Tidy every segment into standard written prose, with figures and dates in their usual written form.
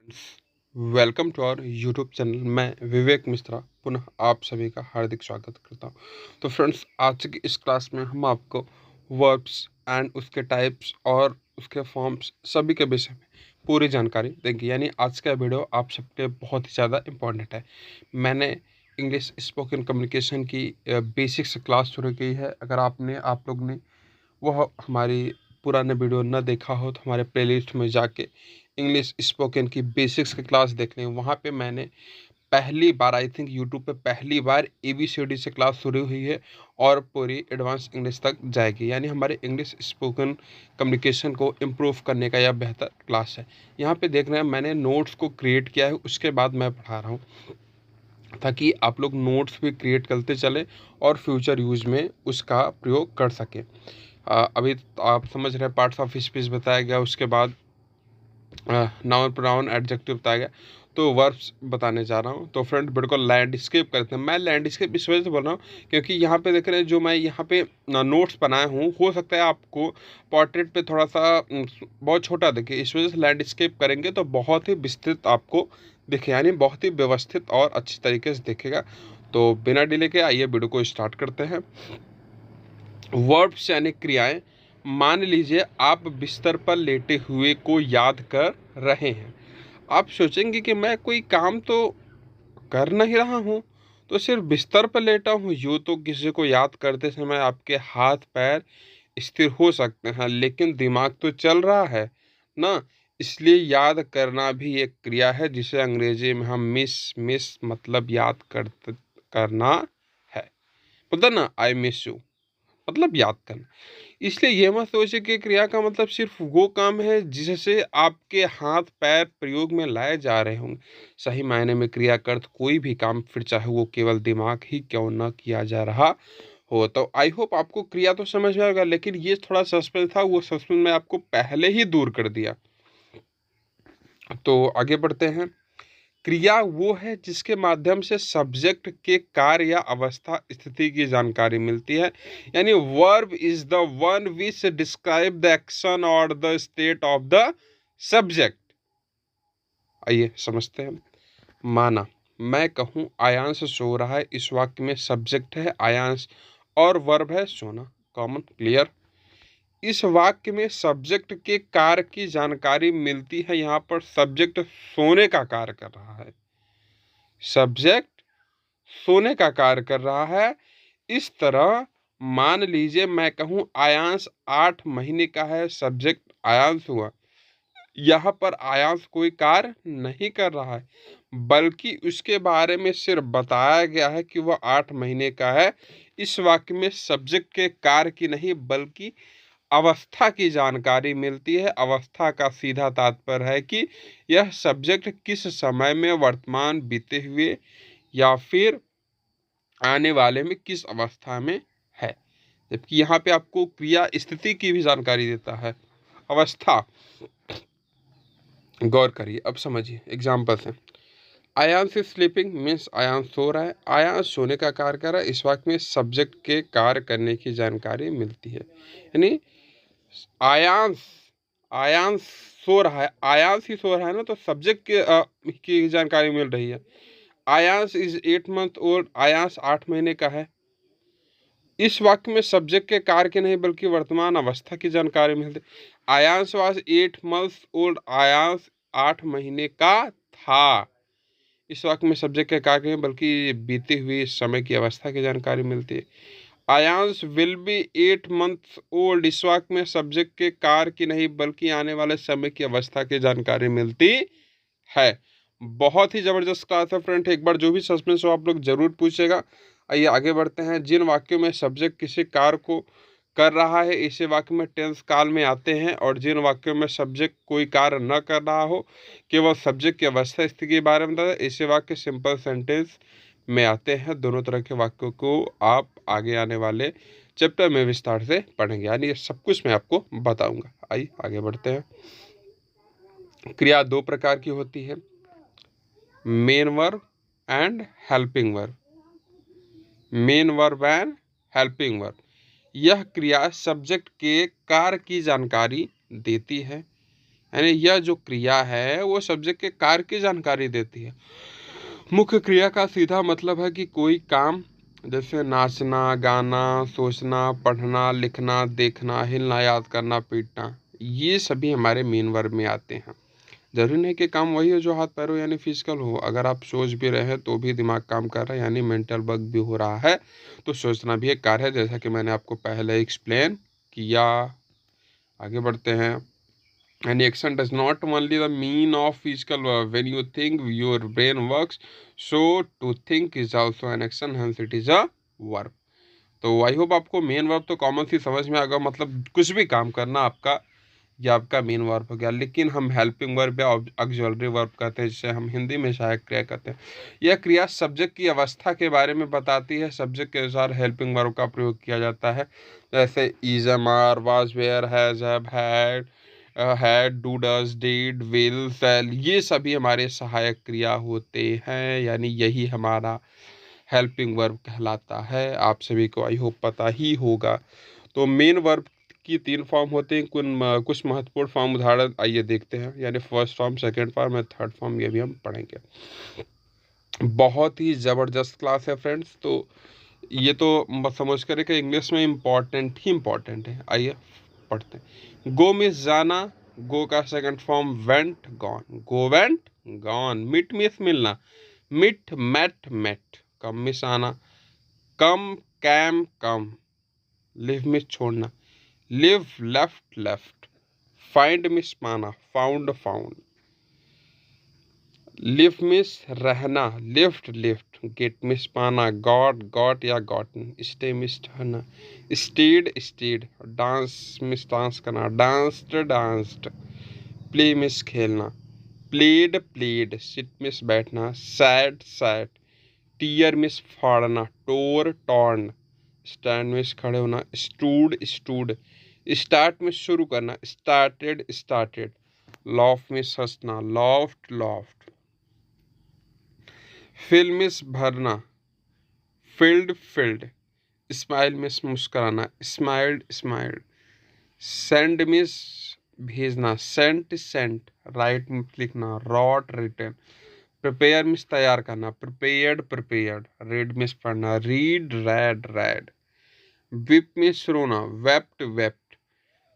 Welcome to our YouTube channel. मैं विवेक मिश्रा पुनः आप सभी का हार्दिक स्वागत करता हूं। तो फ्रेंड्स, आज की इस क्लास में हम आपको वर्ब्स एंड उसके टाइप्स और उसके फॉर्म्स सभी के विषय में पूरी जानकारी देंगे। यानी आज का वीडियो आप सबके बहुत ही ज़्यादा इम्पोर्टेंट है। मैंने इंग्लिश स्पोकन कम्युनिकेशन की बेसिक्स क्लास शुरू की है। अगर आप लोग ने वह हमारी पुराने वीडियो न देखा हो तो हमारे प्लेलिस्ट में जाके इंग्लिश स्पोकन की बेसिक्स की क्लास देख लें। वहाँ पे मैंने पहली बार, आई थिंक यूट्यूब पे पहली बार ABCD से क्लास शुरू हुई है और पूरी एडवांस इंग्लिश तक जाएगी। यानी हमारे इंग्लिश स्पोकन कम्युनिकेशन को इम्प्रूव करने का यह बेहतर क्लास है। यहाँ पे देख रहे हैं मैंने नोट्स को क्रिएट किया है, उसके बाद मैं पढ़ा रहा हूँ ताकि आप लोग नोट्स भी क्रिएट करते चले और फ्यूचर यूज में उसका प्रयोग कर सकें। अभी तो आप समझ रहे हैं पार्ट्स ऑफ स्पीच बताया गया, उसके बाद नाउन प्रोनाउन एडजेक्टिव बताया गया, तो वर्ब्स बताने जा रहा हूँ। तो फ्रेंड बिल्कुल लैंडस्केप करते हैं। मैं लैंडस्केप इस वजह से बोल रहा हूँ क्योंकि यहाँ पे देख रहे हैं जो मैं यहाँ पे नोट्स बनाया हूँ, हो सकता है आपको पोर्ट्रेट पे थोड़ा सा बहुत छोटा दिखे। इस वजह से लैंडस्केप करेंगे तो बहुत ही विस्तृत आपको दिखे, यानी बहुत ही व्यवस्थित और अच्छी तरीके से दिखेगा। तो बिना डिले के आइए वीडियो को स्टार्ट करते हैं। वर्ब्स यानी क्रियाएं। मान लीजिए आप बिस्तर पर लेटे हुए को याद कर रहे हैं। आप सोचेंगे कि मैं कोई काम तो कर नहीं रहा हूँ, तो सिर्फ बिस्तर पर लेटा हूँ। यूँ तो किसी को याद करते समय आपके हाथ पैर स्थिर हो सकते हैं, लेकिन दिमाग तो चल रहा है ना। इसलिए याद करना भी एक क्रिया है जिसे अंग्रेजी में हम मिस मतलब करना है। मतलब ना, आई मिस यू मतलब याद करना। इसलिए ये मत सोचिए कि क्रिया का मतलब सिर्फ वो काम है जिससे आपके हाथ पैर प्रयोग में लाए जा रहे होंगे। सही मायने में क्रिया का अर्थ कोई भी काम, फिर चाहे वो केवल दिमाग ही क्यों न किया जा रहा हो। तो आई होप आपको क्रिया तो समझ में आएगा, लेकिन ये थोड़ा सस्पेंस था, वो सस्पेंस मैं आपको पहले ही दूर कर दिया। तो आगे बढ़ते हैं। क्रिया वो है जिसके माध्यम से सब्जेक्ट के कार्य या अवस्था स्थिति की जानकारी मिलती है। यानी verb is the one which describe the action और the state of the subject. आइए समझते हैं। माना मैं कहूँ आयांश सो रहा है। इस वाक्य में सब्जेक्ट है आयांश और वर्ब है सोना। Common, clear. इस वाक्य में सब्जेक्ट के कार्य की जानकारी मिलती है। यहाँ पर सब्जेक्ट सोने का कार्य कर रहा है। सब्जेक्ट सोने का कार्य कर रहा है। इस तरह मान लीजिए मैं कहूँ आयांश 8 महीने का है। सब्जेक्ट आयांश हुआ। यहाँ पर आयांश कोई कार्य नहीं कर रहा है, बल्कि उसके बारे में सिर्फ बताया गया है कि वह 8 महीने का है। इस वाक्य में सब्जेक्ट के कार्य की नहीं बल्कि अवस्था की जानकारी मिलती है। अवस्था का सीधा तात्पर्य है कि यह सब्जेक्ट किस समय में, वर्तमान, बीते हुए या फिर आने वाले में किस अवस्था में है। जबकि यहाँ पे आपको क्रिया स्थिति की भी जानकारी देता है। अवस्था, गौर करिए, अब समझिए एग्जाम्पल से। आयांश स्लीपिंग मीन्स आयांश सो रहा है। आयांश सोने का कार्य कर रहा है। इस वाक्य में सब्जेक्ट के कार्य करने की जानकारी मिलती है। यानी आयांश आयांश सो रहा है, आयांश ही सो रहा है ना, तो सब्जेक्ट की जानकारी मिल रही है। Aayansh is 8 month old. Aayansh 8 महीने का है। इस वाक्य में सब्जेक्ट के कार्य की नहीं बल्कि वर्तमान अवस्था की जानकारी मिलती। Aayansh was 8 months old. Aayansh 8 महीने का था। इस वाक्य में सब्जेक्ट के कार्य की नहीं बल्कि बीते हुए समय की अवस्था की जानकारी मिलती है। Aayansh will be 8 months old. इस वाक्य में सब्जेक्ट के कार्य की नहीं बल्कि आने वाले समय की अवस्था की जानकारी मिलती है। बहुत ही जबरदस्त क्लास है फ्रेंड। एक बार जो भी सस्पेंस हो आप लोग जरूर पूछेगा। आइए आगे बढ़ते हैं। जिन वाक्यों में सब्जेक्ट किसी कार्य को कर रहा है ऐसे वाक्य में टेंस काल में आते हैं, और जिन वाक्यों में सब्जेक्ट कोई कार्य न कर रहा हो, केवल सब्जेक्ट की अवस्था स्थिति के बारे में बताए, ऐसे वाक्य सिंपल सेंटेंस में आते हैं। दोनों तरह के वाक्यों को आप आगे आने वाले चैप्टर में विस्तार से पढ़ेंगे, यानी ये सब कुछ मैं आपको बताऊंगा। आइए आगे बढ़ते हैं। क्रिया दो प्रकार की होती है, main verb and helping verb. Main verb and helping verb. यह क्रिया सब्जेक्ट के कार्य की जानकारी देती है। यानी यह जो क्रिया है वो सब्जेक्ट के कार्य की जानकारी देती है। मुख्य क्रिया का सीधा मतलब है कि कोई काम, जैसे नाचना, गाना, सोचना, पढ़ना, लिखना, देखना, हिलना, याद करना, पीटना, ये सभी हमारे मेन वर्ब में आते हैं। जरूरी नहीं कि काम वही हो जो हाथ पैरों यानी फिजिकल हो। अगर आप सोच भी रहे हैं तो भी दिमाग काम कर रहा है, यानी मेंटल वर्क भी हो रहा है। तो सोचना भी एक कार्य है, जैसा कि मैंने आपको पहले एक्सप्लेन किया। आगे बढ़ते हैं। An action does not only the mean of physical verb. When you think, your brain works. So to think is also an action, hence it is a verb. तो आई होप आपको main verb तो common सी समझ में आ गया, मतलब कुछ भी काम करना आपका, यह आपका मेन वर्ब हो गया। लेकिन हम हेल्पिंग वर्ब या ऑक्सिलरी वर्ब कहते हैं, जिसे हम हिंदी में सहायक क्रिया कहते हैं। यह क्रिया सब्जेक्ट की अवस्था के बारे में बताती है। सब्जेक्ट के अनुसार हेल्पिंग वर्ब का प्रयोग किया जाता है, जैसे is, am, are, was, were, has, have, had, do, does, did, will, shall, ये सभी हमारे सहायक क्रिया होते हैं, यानी यही हमारा हेल्पिंग वर्ब कहलाता है। आप सभी को आई होप पता ही होगा। तो मेन वर्ब की 3 फॉर्म होते हैं। कुछ महत्वपूर्ण फॉर्म उदाहरण आइए देखते हैं, यानी फर्स्ट फॉर्म, सेकंड फॉर्म और थर्ड फॉर्म, ये भी हम पढ़ेंगे। बहुत ही ज़बरदस्त क्लास है फ्रेंड्स। तो ये तो समझ कर कि इंग्लिश में इम्पॉर्टेंट ही इम्पॉर्टेंट है। आइए पढ़ते हैं। गो मिस जाना, गो का second form went, gone, go went gone. Meet मिस मिलना, मिट मेट मेट। कम मिस आना, कम कैम कम। लिव मिस छोड़ना, लिव लेफ्ट लेफ्ट। फाइंड मिस पाना, फाउंड फाउंड। लिव मिस रहना, लिफ्ट लिफ्ट। गेट मिस पाना, गॉट गॉट या गॉटन। स्टे मिस ठहरना, स्टेड स्टेड। डांस मिस डांस करना, डांस्ड डांस्ड। प्ले मिस खेलना, प्लेड प्लेड। सिट मिस बैठना, सैट सैट। टीयर मिस फाड़ना, टोर टॉर्न। स्टैंड मिस खड़े होना, स्टूड स्टूड। स्टार्ट मिस शुरू करना, स्टार्टेड स्टार्टेड। लॉफ मिस हंसना, लॉफ्ट लॉफ्ट। फिल मिस भरना, फिल्ड फिल्ड। स्माइल मिस मुस्कुराना, स्माइल्ड स्माइल्ड। सेंड मिस भेजना, सेंट सेंट। राइट मिस लिखना, रॉट रिटन। प्रिपेयर मिस तैयार करना, प्रिपेयर्ड प्रिपेयर्ड। रीड मिस पढ़ना, read red red. Whip miss रोना, wept wept.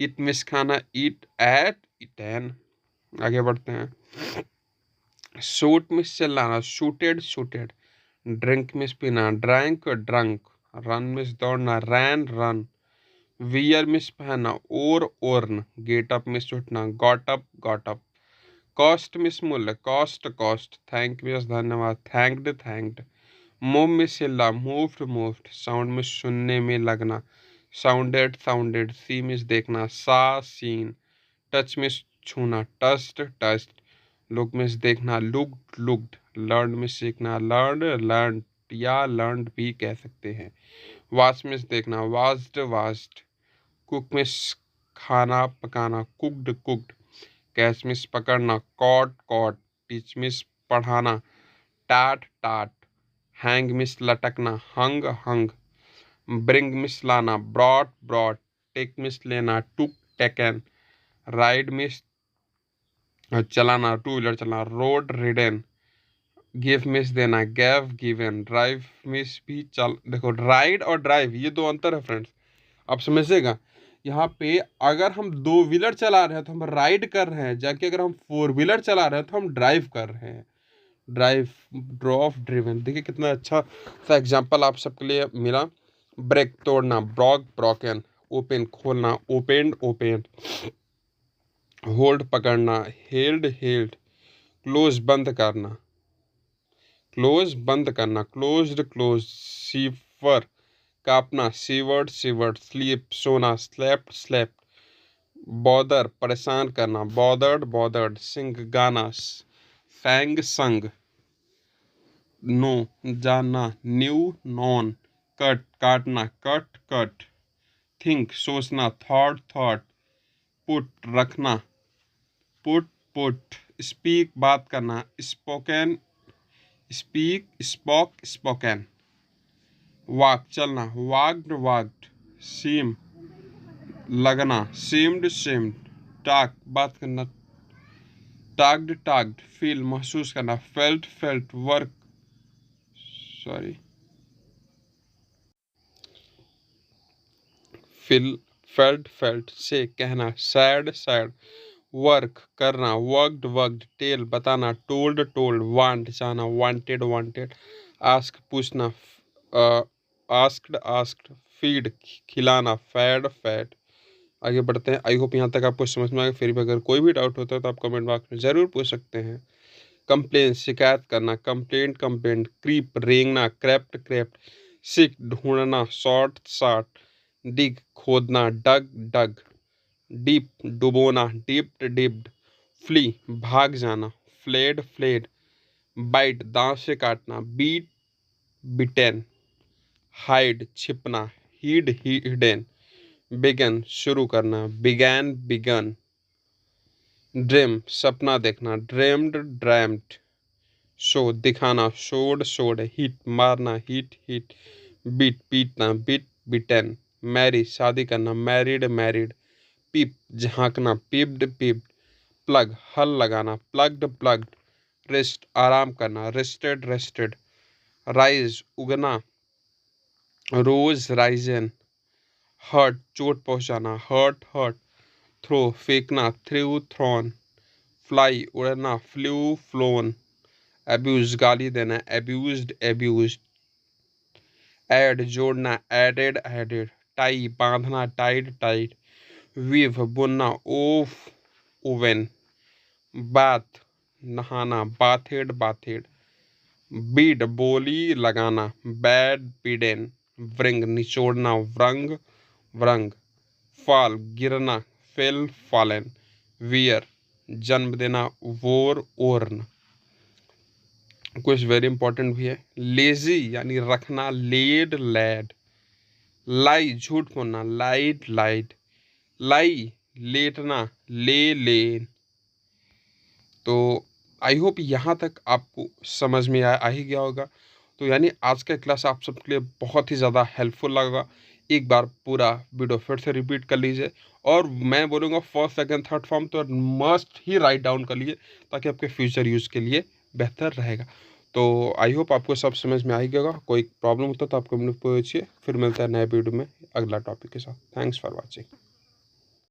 It miss खाना, ईट eight eaten. आगे बढ़ते हैं। शूट मिस चिल्लाना, शूटेड शूटेड। ड्रिंक मिस पीना, ड्रैंक ड्रंक। रन मिस दौड़ना, रैन रन। वियर मिस पहनना, ओर्न। गेट अप मिस उठना, गॉट अप। कॉस्ट मिस मूल्य, कॉस्ट कॉस्ट। थैंक मिस धन्यवाद, थैंक्ड थैंक्ड। मूव मिस हिलना, मूव्ड मूव्ड। साउंड मिस सुनने में लगना, साउंडेड साउंडेड। सी मिस देखना, सा सीन। टच मिस छूना, टस्ट टस्ट। लुक मिस देखना, लुक्ड लुक्ड। लर्न मिस सीखना, लर्न लर्न या लर्न भी कह सकते हैं। वाच मिस देखना, वास्ड वास्ड। कुक मिस खाना पकाना, कुक्ड कुक्ड। कैच मिस पकड़ना, कॉट कॉट। टीच मिस पढ़ाना, टाट टाट। हैंग मिस लटकना, हंग हंग। ब्रिंग मिस लाना, ब्रॉट ब्रॉट। टेक मिस लेना, टुक टेकन। राइड मिस चलाना, टू व्हीलर चलाना, रोड रिडन। गिव मिस देना, गैव गिवन। ड्राइव मिस भी चल, देखो राइड और ड्राइव ये दो अंतर है फ्रेंड्स, आप समझिएगा। यहाँ पे अगर हम 2 व्हीलर चला रहे हैं तो हम राइड कर रहे हैं, जाके अगर हम 4 व्हीलर चला रहे हैं तो हम ड्राइव कर रहे हैं। Drive, ड्रॉफ, driven. देखिए कितना अच्छा सा एग्जांपल आप सबके लिए मिला। ब्रेक तोड़ना, ब्रॉक ब्रोकन। ओपन खोलना, ओपेंड ओपेंड। होल्ड पकड़ना, हेल्ड हेल्ड। क्लोज बंद करना, क्लोज बंद करना, क्लोज्ड क्लोज। सीवर कापना, सीवर्ड सीवर्ड। स्लीप सोना, स्लेप्ट स्लेप्ट। बॉदर परेशान करना, बॉदर्ड बॉदर्ड। सिंग गाना, सैंग संग। नो जानना, न्यू नॉन। कट काटना, कट कट। थिंक सोचना, थॉट थॉट। पुट रखना, पुट पुट। स्पीक बात करना, spoken speak spoke spoken. Walk चलना, वॉक्ड वॉक्ड। सीम लगना, सीम्ड सीम्ड। टॉक बात करना, टग्ड टग्ड, फील महसूस करना, felt felt, work sorry feel felt felt, से कहना, सैड सैड, वर्क करना, वर्कड वर्कड, टेल बताना, टोल्ड टोल्ड, वांट जाना, वांटेड वांटेड, आस्क पूछना, आस्क्ड आस्क्ड, फीड खिलाना, फैड फैड। आगे बढ़ते हैं। आई होप यहाँ तक आपको समझ में आएगा। फिर भी अगर कोई भी डाउट होता है तो आप कमेंट बॉक्स में ज़रूर पूछ सकते हैं। कंप्लेन शिकायत करना, कंप्लेंट कंप्लेंट, क्रीप रेंगना, क्रैप्ट क्रैप्ट, सिक ढूंढना, शॉर्ट शॉर्ट, डिग खोदना, डग डग, डीप डुबोना, डिप्ड डिप्ड, फ्ली भाग जाना, फ्लेड फ्लेड, बाइट दांत से काटना, बीट बिटेन, हाइड छिपना, हीड हिडन, बिगन शुरू करना, बिगैन बिगन, ड्रीम सपना देखना, ड्रीम्ड ड्रैम्ड, शो दिखाना, शोड शोड, हिट मारना, हिट हिट, बीट पीटना, बीट बिटेन, मैरी शादी करना, मैरिड मैरिड, पीप झांकना, पीप्ड पीप्ड, प्लग हल लगाना, प्लग्ड प्लग्ड, रेस्ट आराम करना, रेस्टेड रेस्टेड, राइज उगना, रोज राइजन, हर्ट चोट पहुंचाना, हर्ट हर्ट, थ्रो फेंकना, थ्रू थ्रॉन, फ्लाई उड़ना, फ्लू फ्लोन, एब्यूज गाली देना, एब्यूज्ड एब्यूज्ड, ऐड जोड़ना, एडेड एडेड, टाई बांधना, टाइड टाइड, वीव बुनना, ओफ ओवन, बाथ नहाना, बाथेड बाथेड, बीड बोली लगाना, बैड बीडन, व्रिंग निचोड़ना, व्रंग व्रंग, फॉल गिरना, फेल फॉलन, वियर जन्म देना, वोर ओर्न। कुछ वेरी इंपॉर्टेंट भी है। लेजी यानी रखना, लेड लैड, लाई झूठ बोलना, लाइट लाइट, लाई लेटना, ले लेन। तो आई होप यहाँ तक आपको समझ में आ ही गया होगा। तो यानी आज का क्लास आप सबके लिए बहुत ही ज़्यादा हेल्पफुल लगा। एक बार पूरा वीडियो फिर से रिपीट कर लीजिए और मैं बोलूँगा फर्स्ट सेकंड थर्ड फॉर्म तो मस्ट ही राइट डाउन कर लीजिए ताकि आपके फ्यूचर यूज़ के लिए बेहतर रहेगा। तो आई होप आपको सब समझ में आ ही गया होगा। कोई प्रॉब्लम होता तो आप कमेंट पूछिए। फिर मिलता है नए वीडियो में अगला टॉपिक के साथ। Thanks for watching.